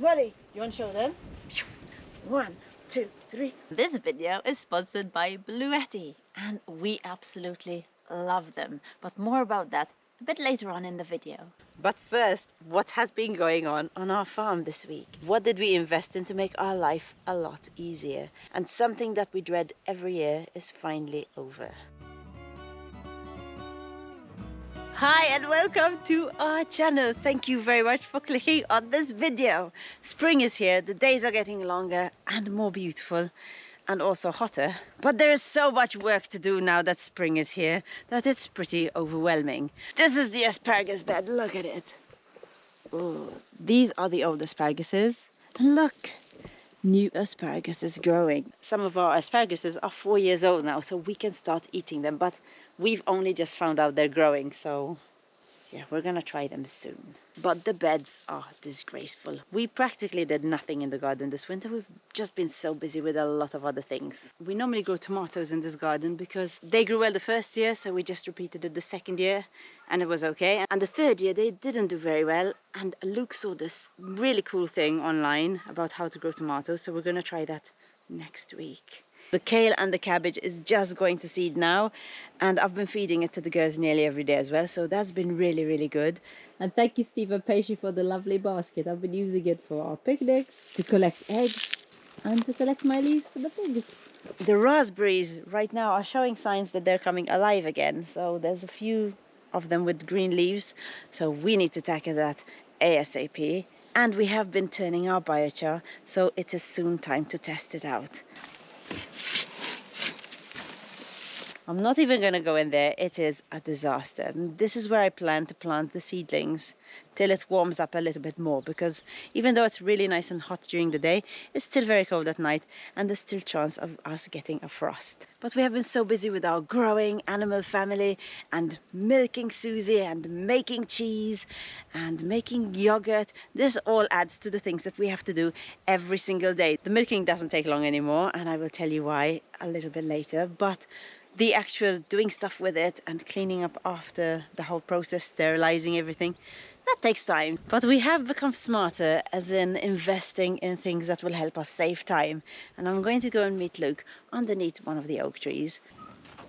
Ready? You want to show them? 1, 2, 3. This video is sponsored by Bluetti and we absolutely love them. But more about that a bit later on in the video. But first, what has been going on our farm this week? What did we invest in to make our life a lot easier? And something that we dread every year is finally over. Hi and welcome to our channel. Thank you very much for clicking on this video. Spring is here, the days are getting longer and more beautiful and also hotter. But there is so much work to do now that spring is here that it's pretty overwhelming. This is the asparagus bed, look at it. Oh, these are the old asparaguses. And look, new asparagus is growing. Some of our asparaguses are 4 years old now, so we can start eating them. But we've only just found out they're growing, so yeah, we're gonna try them soon. But the beds are disgraceful. We practically did nothing in the garden this winter. We've just been so busy with a lot of other things. We normally grow tomatoes in this garden because they grew well the first year, so we just repeated it the second year and it was okay. And the third year they didn't do very well, and Luke saw this really cool thing online about how to grow tomatoes, so we're gonna try that next week. The kale and the cabbage is just going to seed now, and I've been feeding it to the girls nearly every day as well, so that's been really good. And thank you, Stephen Paisley, for the lovely basket. I've been using it for our picnics, to collect eggs, and to collect my leaves for the pigs. The raspberries right now are showing signs that they're coming alive again, so there's a few of them with green leaves, so we need to tackle that ASAP. And we have been turning our biochar, so it is soon time to test it out. I'm not even going to go in there, it is a disaster. And this is where I plan to plant the seedlings till it warms up a little bit more, because even though it's really nice and hot during the day, it's still very cold at night and there's still chance of us getting a frost. But we have been so busy with our growing animal family and milking Susie and making cheese and making yogurt. This all adds to the things that we have to do every single day. The milking doesn't take long anymore, and I will tell you why a little bit later, but the actual doing stuff with it and cleaning up after the whole process, sterilizing everything, that takes time. But we have become smarter, as in investing in things that will help us save time. And I'm going to go and meet Luke underneath one of the oak trees.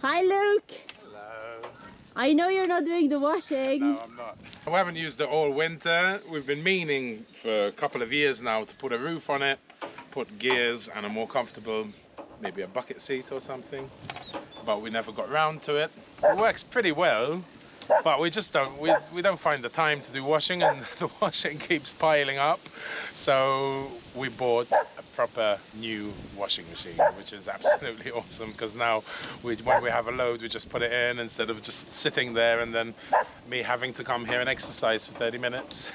Hi, Luke! Hello. I know you're not doing the washing. No, I'm not. I haven't used it all winter. We've been meaning for a couple of years now to put a roof on it, put gears and a more comfortable, maybe a bucket seat or something. But we never got round to it. It works pretty well, but we just don't find the time to do washing, and the washing keeps piling up. So we bought a proper new washing machine, which is absolutely awesome, because now when we have a load, we just put it in instead of just sitting there and then me having to come here and exercise for 30 minutes.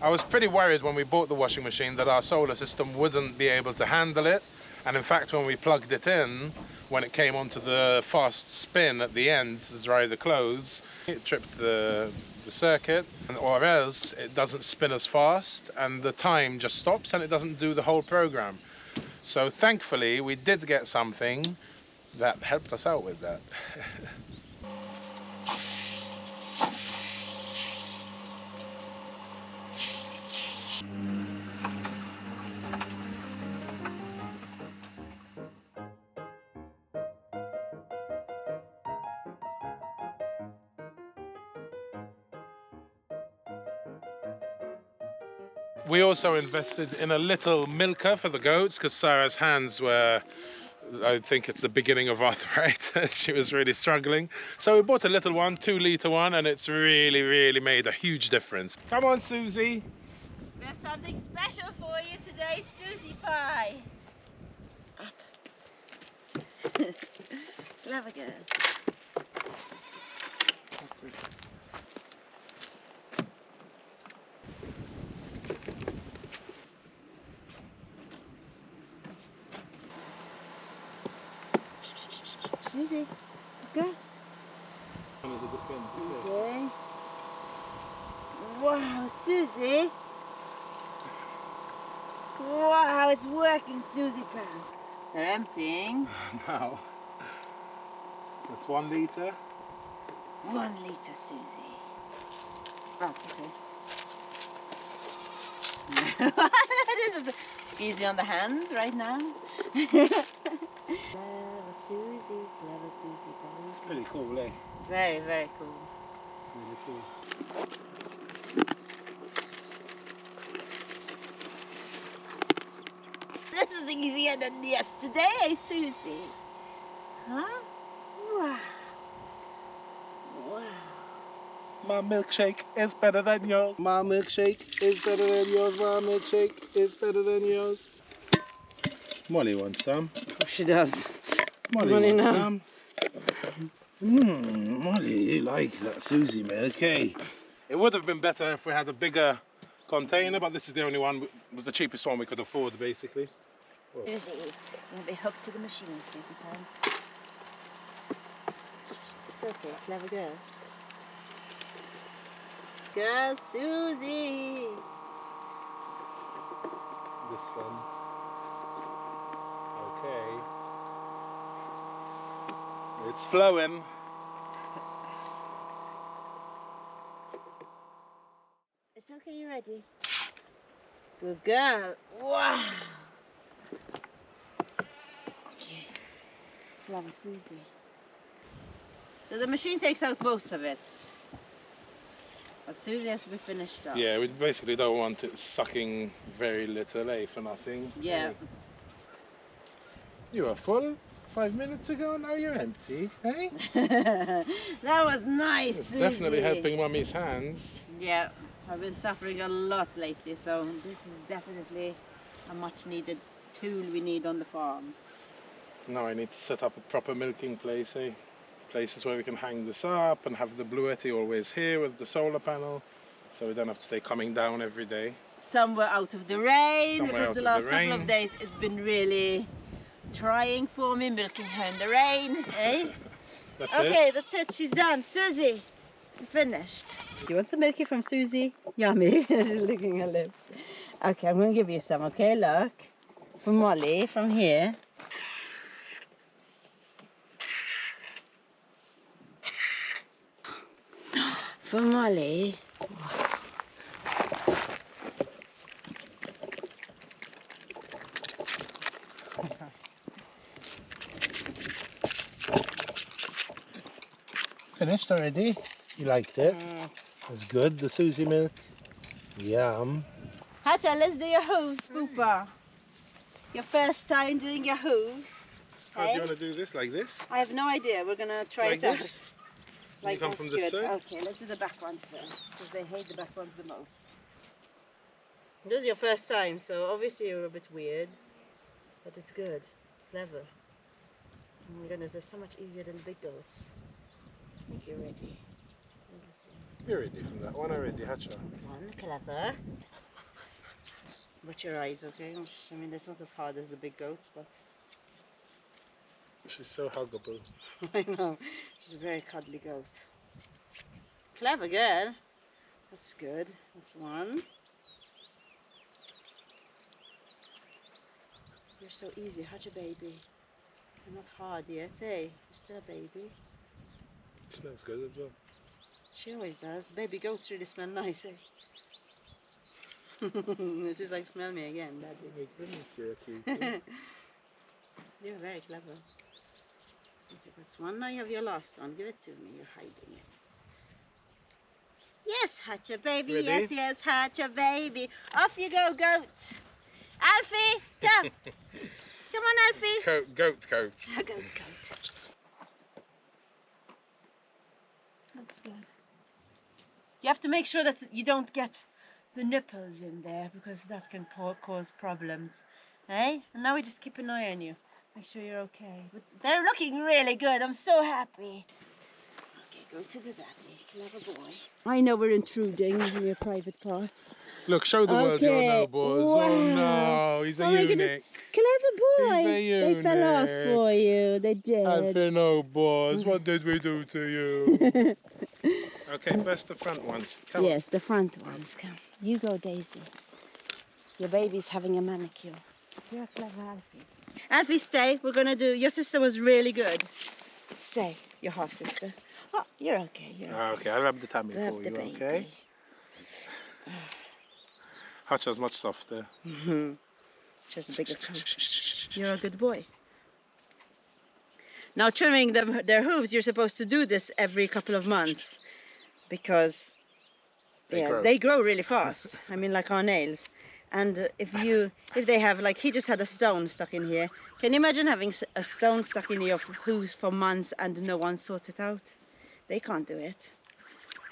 I was pretty worried when we bought the washing machine that our solar system wouldn't be able to handle it. And in fact, when we plugged it in, when it came onto the fast spin at the end to dry the clothes, it tripped the circuit, or else it doesn't spin as fast and the time just stops and it doesn't do the whole program. So thankfully we did get something that helped us out with that. We also invested in a little milker for the goats, because Sarah's hands were, I think it's the beginning of arthritis. She was really struggling. So we bought a little one, 2-litre one, and it's really made a huge difference. Come on, Susie. We have something special for you today, Susie Pie. Up. Clever girl. Susie, okay. Okay. Wow, Susie. Wow, it's working, Susie pants. They're emptying. Now, that's 1 litre. 1 litre, Susie. Oh, okay. This is easy on the hands right now. Clever Susie, clever Susie. It's pretty cool, eh? Very, very cool. It's nearly full. This is easier than yesterday, Susie. Huh? Wow. Wow. My milkshake is better than yours. My milkshake is better than yours. My milkshake is better than yours. Molly wants some. Oh, she does. Molly Molly wants now. some. Molly, you like that Susie milk, eh? It would have been better if we had a bigger container, but this is the only one, it was the cheapest one we could afford, basically. Susie, you'll be hooked to the machine, Susie Pants. It's okay, clever girl. Girl Susie. This one. Okay. It's flowing. It's okay, you ready? Good girl. Wow. Okay. Clever Susie. So the machine takes out most of it. But Susie has to be finished up. Yeah, we basically don't want it sucking very little, eh, for nothing. Yeah. You were full 5 minutes ago, now you're empty, eh? That was nice, It's Susie. definitely helping Mummy's hands. Yeah, I've been suffering a lot lately, so this is definitely a much needed tool we need on the farm. Now I need to set up a proper milking place, eh? Places where we can hang this up and have the Bluetti always here with the solar panel, so we don't have to stay coming down every day. Somewhere out of the rain, Somewhere because the out of last the couple rain. of days it's been really trying for me, milking her in the rain, eh? That's Okay, it. that's it, she's done. Susie, finished. You want some milky from Susie? Yummy, she's licking her lips. Okay, I'm going to give you some, okay? Look, from Molly, from here. For Molly. Finished already? You liked it? It's good, the Susie milk. Yum. Hatcha, let's do your hooves, Poopa. Your first time doing your hooves. How do Hey? you want to do this? Like this? I have no idea. We're gonna try Like it out. this? Like come that's from this good. side? Okay, let's do the back ones first, because they hate the back ones the most. This is your first time, so obviously you're a bit weird, but it's good, clever. Oh my goodness, they're so much easier than big goats. I think you're ready. And this You're ready from that one already, Hatcha. one, clever. Watch your eyes, okay? I mean, it's not as hard as the big goats, but She's so huggable. I know. She's a very cuddly goat. Clever girl. That's good. That's one. You're so easy. How's your baby? You're not hard yet, eh? You're still a baby. Smells good as well. She always does. Baby goats really smell nice, eh? She's like, smell me again, Daddy. Oh my goodness, you're a cutie. You're very clever. Okay, that's one. Now you have your last one. Give it to me. You're hiding it. Yes, Hatcha baby. Ready? Yes, yes, Hatcha baby. Off you go, goat. Alfie, come. Come on, Alfie. Goat. Goat. That's good. You have to make sure that you don't get the nipples in there, because that can cause problems. Eh? And now we just keep an eye on you. Make sure you're okay. But they're looking really good. I'm so happy. Okay, go to the daddy. Clever boy. I know we're intruding in your private parts. Look, show the world your Okay, elbows. wow. Oh no, he's a Oh my eunuch. goodness. Clever boy. He's a They fell off eunuch. for you. They did. Alfie, no boss, what did we do to you? Okay, first the front ones. Come on. Yes, the front ones. Come. You go, Daisy. Your baby's having a manicure. You're a clever Alfie. Alfie, stay. We're going to do... Your sister was really good. Stay. Your half-sister. Oh, you're okay. You're okay. Okay, I'll rub the tummy Rub for the you, baby. okay? Hatcha's much softer. Just a bigger coat. You're a good boy. Now trimming their hooves, you're supposed to do this every couple of months because they grow really fast. I mean, like our nails. And if they have, like, he just had a stone stuck in here. Can you imagine having a stone stuck in your hooves for months and no one sorts it out? They can't do it.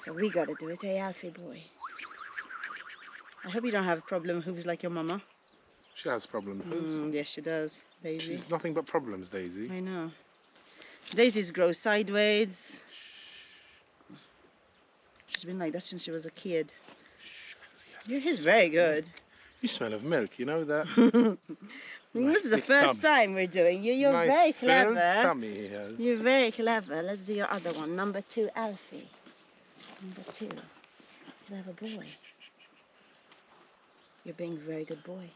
So we gotta do it. Hey, Alfie boy. I hope you don't have problem hooves like your mama. She has problem hooves. Yes, she does, Daisy. She's nothing but problems, Daisy. I know. Daisy's grow sideways. She's been like that since she was a kid. He's very good. You smell of milk, you know that? This is the first time we're doing you. You're nice very filled clever. tummy he has. You're very clever. Let's do your other one. Number 2, Alfie. Number 2. Clever boy. You're being a very good boy.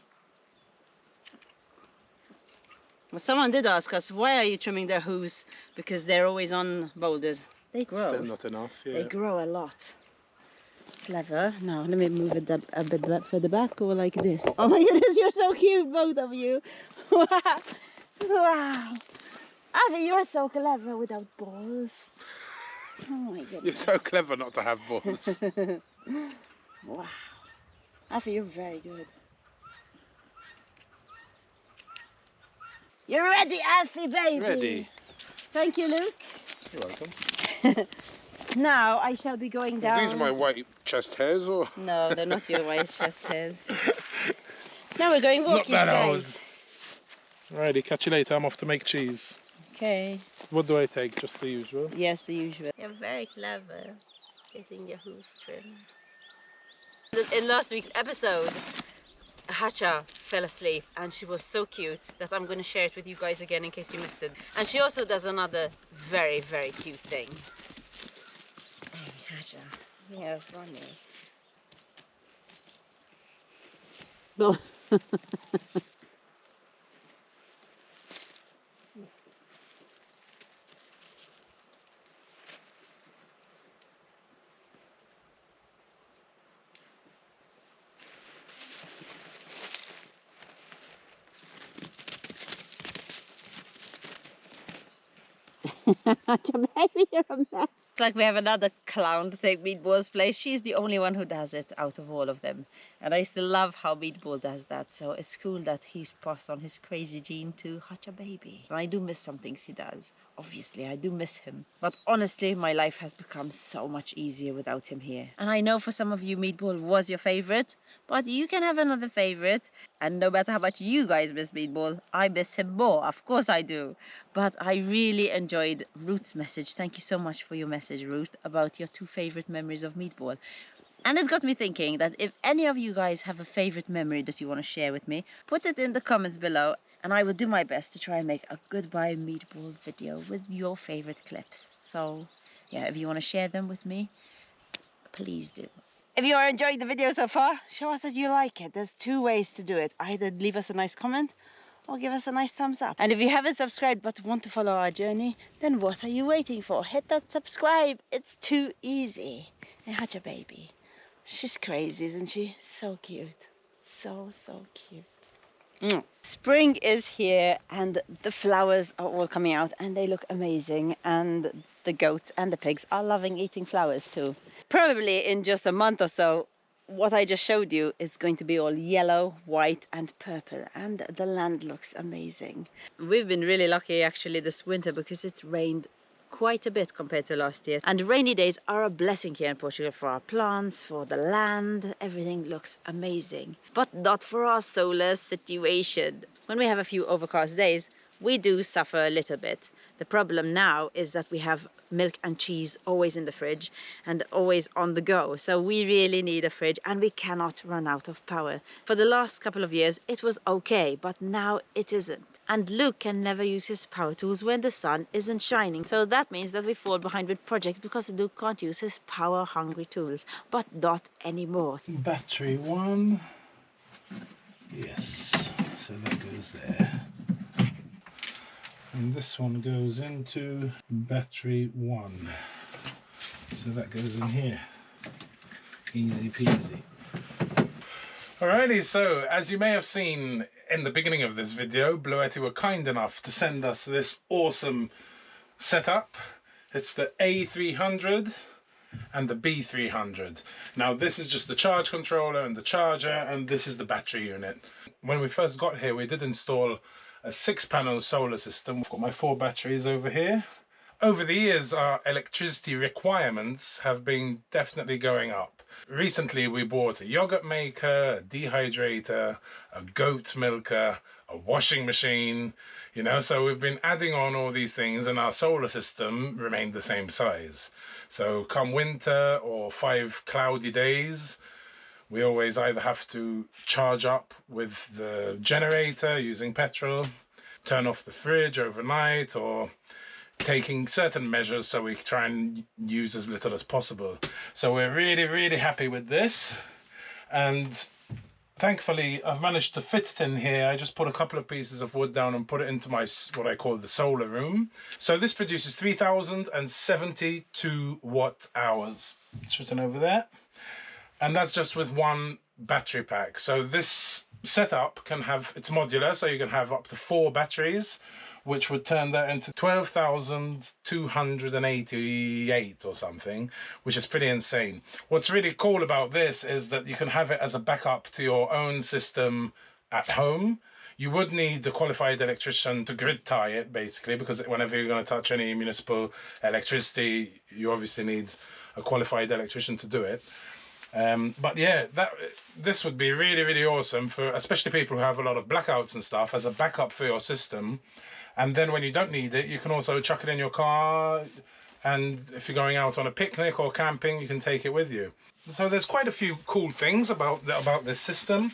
Well, someone did ask us, why are you trimming their hooves? Because they're always on boulders. They grow. Still not enough, yeah. They grow a lot. Clever. Now, let me move it a bit further back, or like this. Oh my goodness, you're so cute, both of you. Wow. Wow. Avi, you're so clever without balls. Oh my goodness. You're so clever not to have balls. Wow. Avi, you're very good. You're ready, Alfie, baby. Ready. Thank you, Luke. You're welcome. Now I shall be going down. These are my white chest hairs, or? No, they're not your white chest hairs. Now we're going walkies, Not that guys. old. Alrighty, catch you later. I'm off to make cheese. Okay. What do I take? Just the usual? Yes, the usual. You're very clever, getting your hooves trimmed. In last week's episode, Hacha fell asleep and she was so cute that I'm going to share it with you guys again in case you missed it. And she also does another very, very cute thing. Hey, Hacha, you're funny. No. Baby, you're a mess. It's like we have another clown to take Meatball's place. She's the only one who does it out of all of them. And I still love how Meatball does that. So it's cool that he's passed on his crazy gene to Hacha Baby. And I do miss some things he does. Obviously, I do miss him. But honestly, my life has become so much easier without him here. And I know for some of you, Meatball was your favorite. But you can have another favorite. And no matter how much you guys miss Meatball, I miss him more. Of course I do. But I really enjoyed Ruth's message. Thank you so much for your message, Ruth, about your 2 favorite memories of Meatball. And it got me thinking that if any of you guys have a favorite memory that you want to share with me, put it in the comments below and I will do my best to try and make a goodbye Meatball video with your favorite clips. So yeah, if you want to share them with me, please do. If you are enjoying the video so far, show us that you like it. There's 2 ways to do it. Either leave us a nice comment or give us a nice thumbs up. And if you haven't subscribed but want to follow our journey, then what are you waiting for? Hit that subscribe. It's too easy. And Hacha Baby. She's crazy, isn't she? So cute. So cute. Spring is here and the flowers are all coming out and they look amazing, and the goats and the pigs are loving eating flowers too. Probably in just a month or so, what I just showed you is going to be all yellow, white and purple, and the land looks amazing. We've been really lucky actually this winter because it's rained quite a bit compared to last year, and rainy days are a blessing here in Portugal for our plants, for the land. Everything looks amazing, but not for our solar situation. When we have a few overcast days, we do suffer a little bit. The problem now is that we have milk and cheese always in the fridge and always on the go. So we really need a fridge and we cannot run out of power. For the last couple of years it was okay, but now it isn't. And Luke can never use his power tools when the sun isn't shining. So that means that we fall behind with projects because Luke can't use his power hungry tools. But not anymore. Battery 1. Yes, so that goes there. And this one goes into battery 1. So that goes in here. Easy peasy. Alrighty, so as you may have seen in the beginning of this video, Bluetti were kind enough to send us this awesome setup. It's the A300 and the B300. Now this is just the charge controller and the charger, and this is the battery unit. When we first got here, we did install a 6-panel solar system. I've got my 4 batteries over here. Over the years, our electricity requirements have been definitely going up. Recently, we bought a yogurt maker, a dehydrator, a goat milker, a washing machine, you know, so we've been adding on all these things, and our solar system remained the same size. So come winter or 5 cloudy days, we always either have to charge up with the generator using petrol, turn off the fridge overnight, or taking certain measures so we try and use as little as possible. So we're really happy with this, and thankfully I've managed to fit it in here. I just put a couple of pieces of wood down and put it into my what I call the solar room. So this produces 3072 watt hours. It's written over there, and that's just with 1 battery pack. So this setup can have, it's modular, so you can have up to 4 batteries, which would turn that into 12,288 or something, which is pretty insane. What's really cool about this is that you can have it as a backup to your own system at home. You would need the qualified electrician to grid tie it, basically, because whenever you're going to touch any municipal electricity, you obviously need a qualified electrician to do it. But yeah, this would be really awesome for especially people who have a lot of blackouts and stuff, as a backup for your system. And then when you don't need it, you can also chuck it in your car, and if you're going out on a picnic or camping, you can take it with you. So there's quite a few cool things about this system.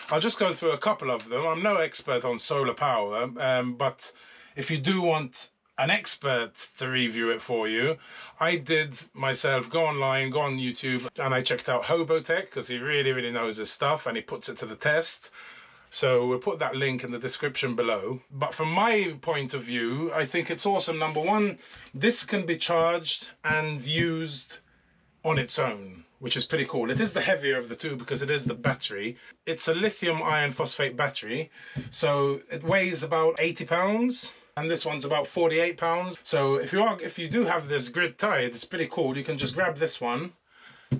I'll just go through a couple of them. I'm no expert on solar power, but if you do want an expert to review it for you, I did myself go online, go on YouTube, and I checked out Hobotech, because he really knows his stuff and he puts it to the test. So we'll put that link in the description below. But from my point of view, I think it's awesome. Number one, this can be charged and used on its own, which is pretty cool. It is the heavier of the two because it is the battery. It's a lithium iron phosphate battery, so it weighs about 80 pounds. And this one's about 48 pounds. So if you do have this grid tied, it's pretty cool. You can just grab this one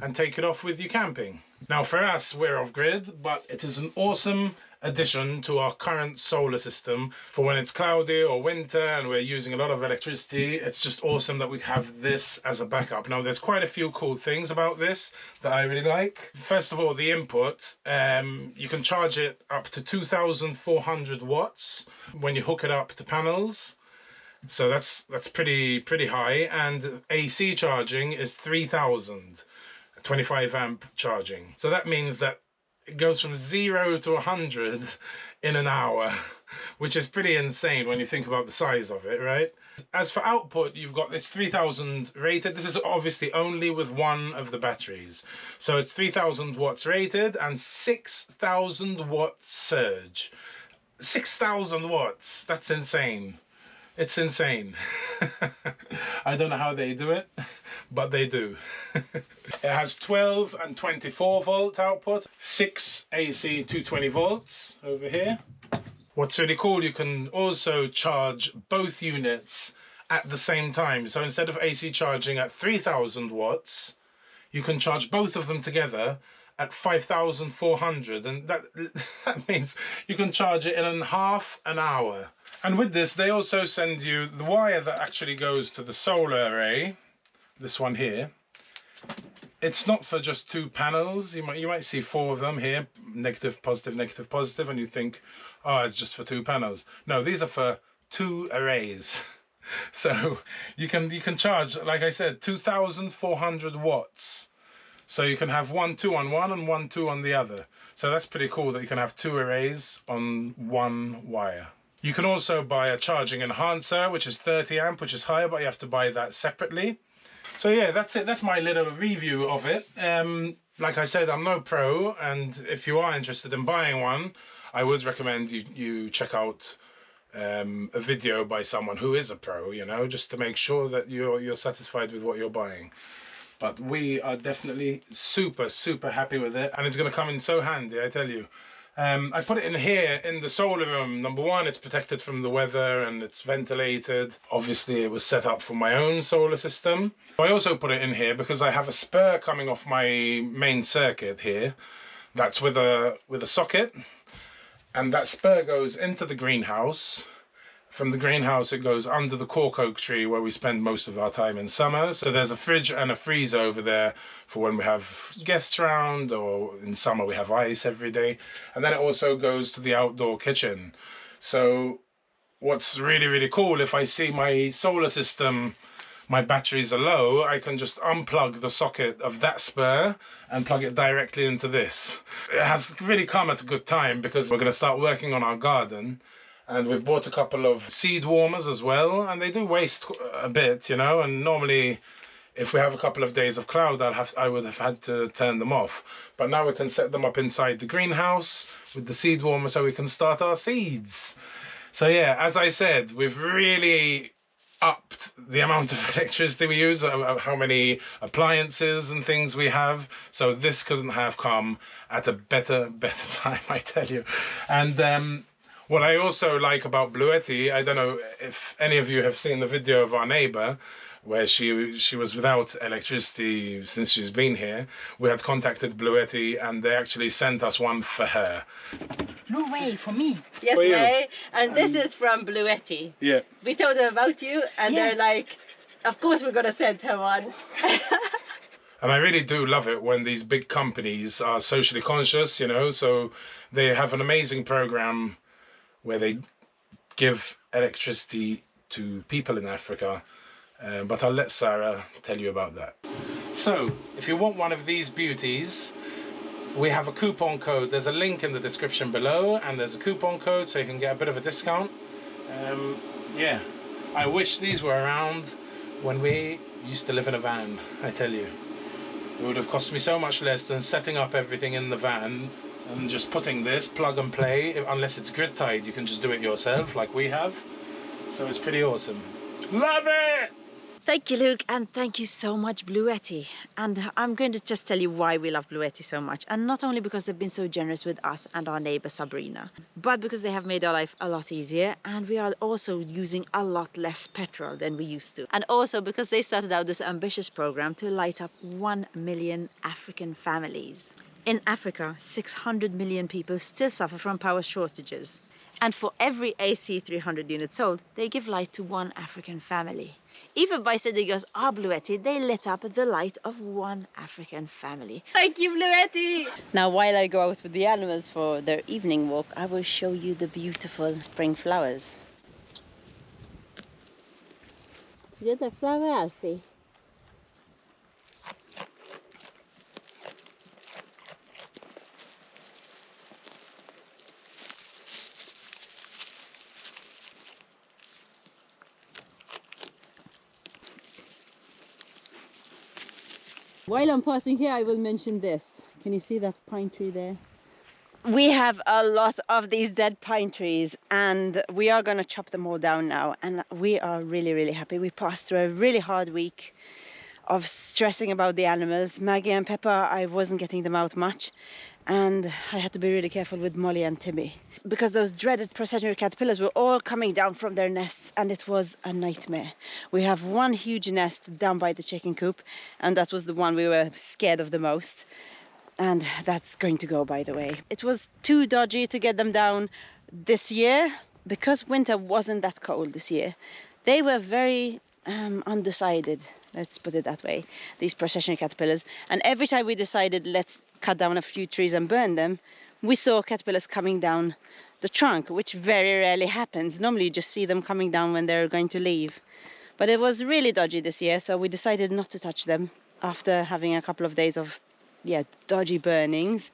and take it off with you camping. Now for us, we're off grid, but it is an awesome addition to our current solar system for when it's cloudy or winter and we're using a lot of electricity. It's just awesome that we have this as a backup. Now there's quite a few cool things about this that I really like. First of all, the input. You can charge it up to 2,400 watts when you hook it up to panels. So that's pretty high. And AC charging is 3,000. 25 amp charging. So that means that it goes from 0 to 100 in an hour, which is pretty insane when you think about the size of it, right? As for output, you've got this 3,000 rated. This is obviously only with one of the batteries. So it's 3,000 watts rated and 6,000 watts surge. 6,000 watts, that's insane. It's insane. I don't know how they do it, but they do. It has 12 and 24 volt output, 6 AC 220 volts over here. What's really cool, you can also charge both units at the same time. So instead of AC charging at 3,000 watts, you can charge both of them together at 5,400, and that means you can charge it in half an hour. And with this, they also send you the wire that actually goes to the solar array, this one here. It's not for just 2 panels. You might see 4 of them here, negative, positive, and you think, oh, it's just for 2 panels. No, these are for 2 arrays. So you can charge, like I said, 2,400 watts. So you can have 1 2 on one and 1 2 on the other. So that's pretty cool that you can have 2 arrays on 1 wire. You can also buy a charging enhancer, which is 30 amp, which is higher, but you have to buy that separately. So yeah, that's it. That's my little review of it. Like I said, I'm no pro, and if you are interested in buying one, I would recommend you check out a video by someone who is a pro, you know, just to make sure that you're satisfied with what you're buying. But we are definitely super, super happy with it. And it's going to come in so handy, I tell you. I put it in here in the solar room. Number one, it's protected from the weather and it's ventilated. Obviously, it was set up for my own solar system. I also put it in here because I have a spur coming off my main circuit here. That's with a socket. And that spur goes into the greenhouse. From the greenhouse, it goes under the cork oak tree where we spend most of our time in summer. So there's a fridge and a freezer over there for when we have guests around, or in summer we have ice every day. And then it also goes to the outdoor kitchen. So what's really, really cool, if I see my solar system, my batteries are low, I can just unplug the socket of that spur and plug it directly into this. It has really come at a good time because we're going to start working on our garden. And we've bought a couple of seed warmers as well, and they do waste a bit, you know, and normally if we have a couple of days of cloud, I would have had to turn them off. But now we can set them up inside the greenhouse with the seed warmer so we can start our seeds. So yeah, as I said, we've really upped the amount of electricity we use, how many appliances and things we have. So this couldn't have come at a better time, I tell you. And what I also like about Bluetti, I don't know if any of you have seen the video of our neighbor where she was without electricity since she's been here. We had contacted Bluetti and they actually sent us one for her. No way, for me. Yes, For you. Ray. And this is from Bluetti. Yeah. We told them about you and Yeah. they're like, of course we're going to send her one. And I really do love it when these big companies are socially conscious, you know, so they have an amazing program where they give electricity to people in Africa. But I'll let Sarah tell you about that. So, if you want one of these beauties, we have a coupon code. There's a link in the description below, and there's a coupon code so you can get a bit of a discount. Yeah, I wish these were around when we used to live in a van, I tell you. It would have cost me so much less than setting up everything in the van and just putting this plug and play. Unless it's grid tied, you can just do it yourself like we have. So it's pretty awesome. Love it! Thank you, Luke, and thank you so much, Bluetti. And I'm going to just tell you why we love Bluetti so much. And not only because they've been so generous with us and our neighbor Sabrina, but because they have made our life a lot easier, and we are also using a lot less petrol than we used to. And also because they started out this ambitious program to light up 1 million African families. In Africa, 600 million people still suffer from power shortages. And for every AC300 unit sold, they give light to 1 African family. Even by sending us our Bluetti, they lit up the light of 1 African family. Thank you, Bluetti! Now, while I go out with the animals for their evening walk, I will show you the beautiful spring flowers. See the flower, Alfie? While I'm passing here, I will mention this. Can you see that pine tree there? We have a lot of these dead pine trees and we are going to chop them all down now, and we are really, really happy. We passed through a really hard week of stressing about the animals. Maggie and Peppa, I wasn't getting them out much, and I had to be really careful with Molly and Timmy because those dreaded processionary caterpillars were all coming down from their nests, and it was a nightmare. We have one huge nest down by the chicken coop, and that was the one we were scared of the most. And that's going to go, by the way. It was too dodgy to get them down this year because winter wasn't that cold this year. They were very undecided, let's put it that way, these processionary caterpillars. And every time we decided let's cut down a few trees and burn them, we saw caterpillars coming down the trunk, which very rarely happens. Normally you just see them coming down when they're going to leave. But it was really dodgy this year, so we decided not to touch them after having a couple of days of dodgy burnings.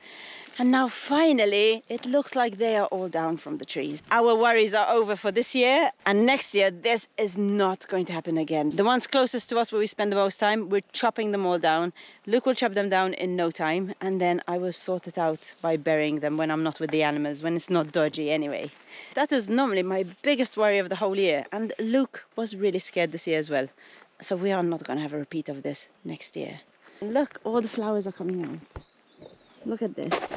And now finally it looks like they are all down from the trees. Our worries are over for this year, and next year this is not going to happen again. The ones closest to us where we spend the most time, we're chopping them all down. Luke will chop them down in no time, and then I will sort it out by burying them when I'm not with the animals, when it's not dodgy anyway. That is normally my biggest worry of the whole year, and Luke was really scared this year as well. So we are not going to have a repeat of this next year. Look, all the flowers are coming out. Look at this.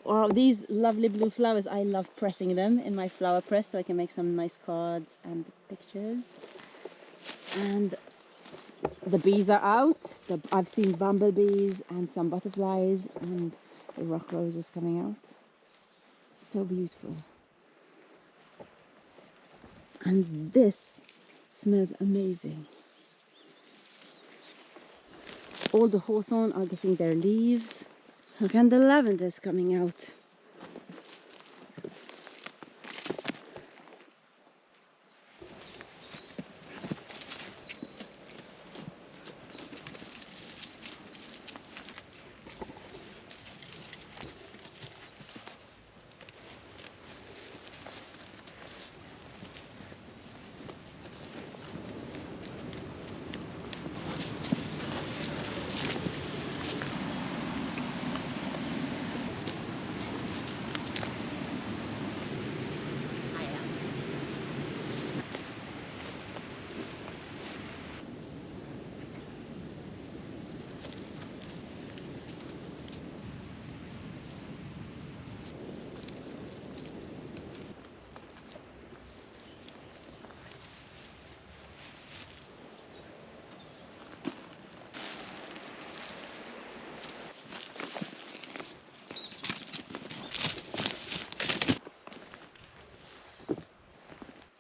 Wow, these lovely blue flowers, I love pressing them in my flower press so I can make some nice cards and pictures. And the bees are out. I've seen bumblebees and some butterflies and the rock roses coming out. So beautiful. And this smells amazing. All the hawthorn are getting their leaves. Look, and the lavender is coming out.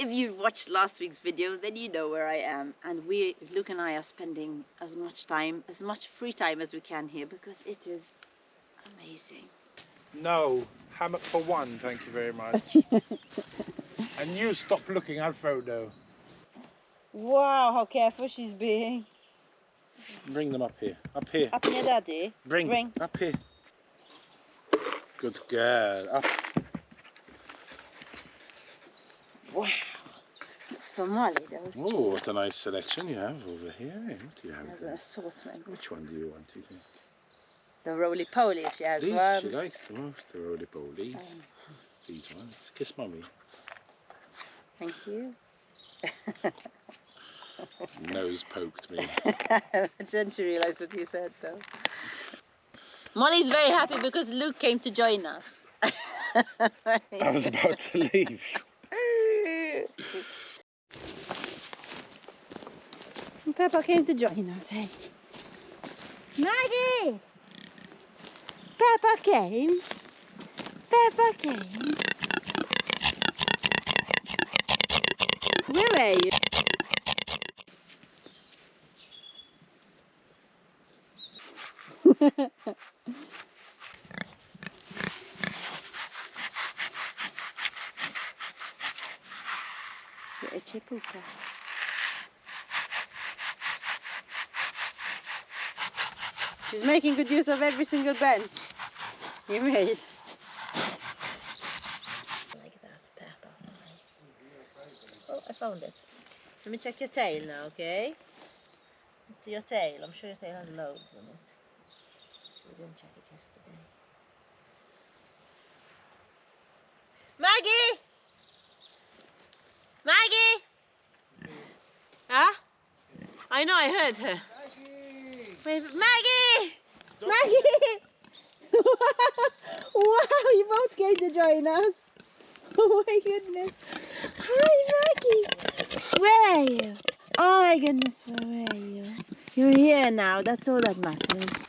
If you watched last week's video, then you know where I am. And Luke and I are spending as much free time as we can here because it is amazing. No, hammock for one, thank you very much. And you stop looking at photo. Wow, how careful she's being. Bring them up here. Up here. Up near Daddy. Bring. Up here. Good girl. Up. Wow. It's for Molly, those. Oh, what a nice selection you have over here. What do you have? There's an assortment. Which one do you want, do you think? The roly-poly if she has These one. she likes the most, the roly-polies. These ones. Kiss Mummy. Thank you. Nose poked me. Then she realised what you said though. Molly's very happy because Luke came to join us. I was about to leave. Peppa came to join us, hey. Maggie! Peppa came. Peppa came. Where are you? You're itchy pooper. She's making good use of every single bench you made. Like that, Peppa. Oh, I found it. Let me check your tail now, okay? Let's see your tail. I'm sure your tail has loads on it. So we didn't check it yesterday. Maggie! Maggie! Huh? I know, I heard her. Wait, Maggie! Maggie! Wow, you both came to join us. Oh my goodness. Hi, Maggie. Where are you? Oh my goodness, where are you? You're here now, that's all that matters.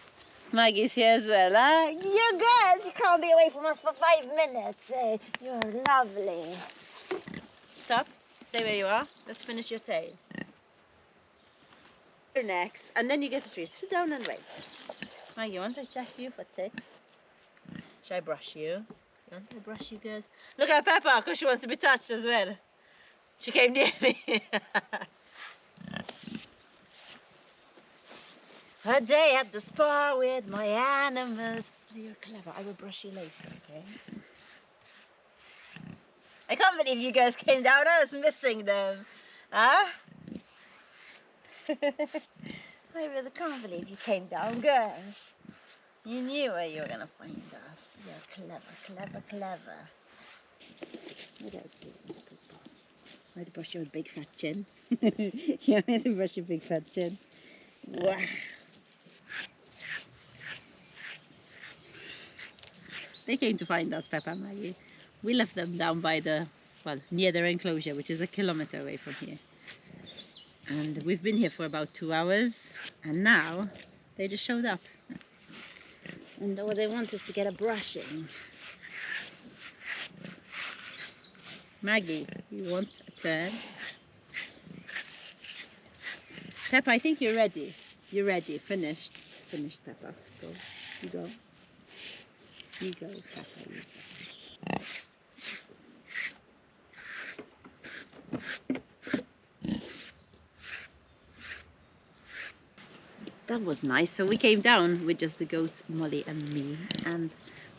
Maggie's here as well, huh? You girls, you can't be away from us for 5 minutes. Eh? You're lovely. Stop. Stay where you are. Let's finish your tail. You're next, and then you get the treat. Sit down and wait. Maggie, you want to check you for ticks? Should I brush you? You want to brush you guys? Look at Peppa, because she wants to be touched as well. She came near me. A day at the spa with my animals. Oh, you're clever. I will brush you later, okay? I can't believe you guys came down. I was missing them. Huh? I really can't believe you came down, girls. You knew where you were going to find us. You're clever, clever, clever. What else do you want to do? I had to brush your big fat chin. Yeah, I had to brush your big fat chin. Wow. They came to find us, Peppa and Maggie. We left them down by the, well, near their enclosure, which is 1 kilometer away from here. And we've been here for about 2 hours, and now they just showed up. And all they want is to get a brushing. Maggie, you want a turn? Peppa, I think you're ready. You're ready. Finished. Finished, Peppa. Go. You go. You go, Peppa. You go. That was nice. So we came down with just the goats, Molly and me, and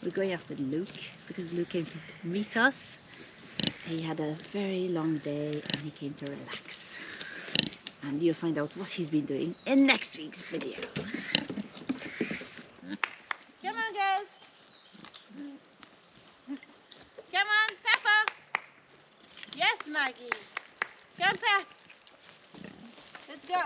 we're going up with Luke because Luke came to meet us. He had a very long day and he came to relax. And you'll find out what he's been doing in next week's video. Come on, girls. Come on, Peppa. Yes, Maggie. Come, Pep. Let's go.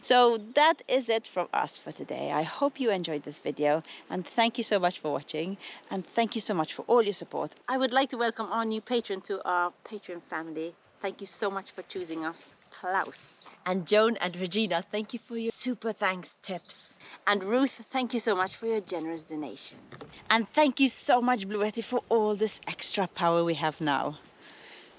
So that is it from us for today. I hope you enjoyed this video, and thank you so much for watching, and thank you so much for all your support. I would like to welcome our new patron to our Patreon family. Thank you so much for choosing us, Klaus. And Joan and Regina, thank you for your super thanks tips. And Ruth, thank you so much for your generous donation. And thank you so much, Bluetti, for all this extra power we have now.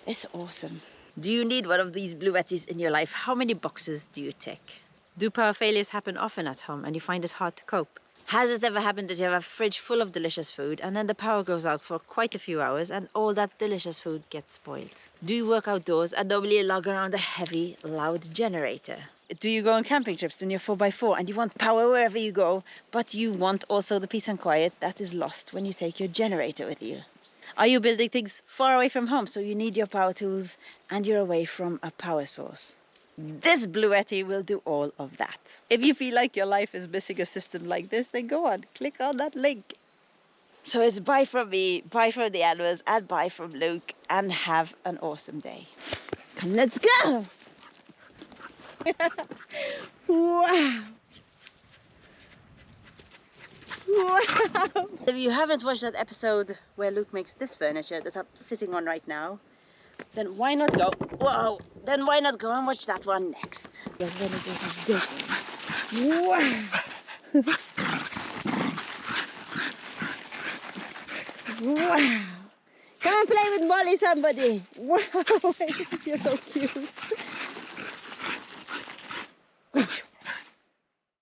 It's awesome. Do you need one of these Bluettis in your life? How many boxes do you tick? Do power failures happen often at home and you find it hard to cope? Has it ever happened that you have a fridge full of delicious food and then the power goes out for quite a few hours and all that delicious food gets spoiled? Do you work outdoors and normally lug around a heavy, loud generator? Do you go on camping trips in your 4x4 and you want power wherever you go, but you want also the peace and quiet that is lost when you take your generator with you? Are you building things far away from home so you need your power tools and you're away from a power source? This Bluetti will do all of that. If you feel like your life is missing a system like this, then go on, click on that link. So it's bye from me, bye from the animals, and bye from Luke, and have an awesome day. Come, let's go! Wow! Wow! If you haven't watched that episode where Luke makes this furniture that I'm sitting on right now, then why not go? Whoa! Then why not go and watch that one next? Wow! Wow! Come and play with Molly, somebody! Wow! You're so cute.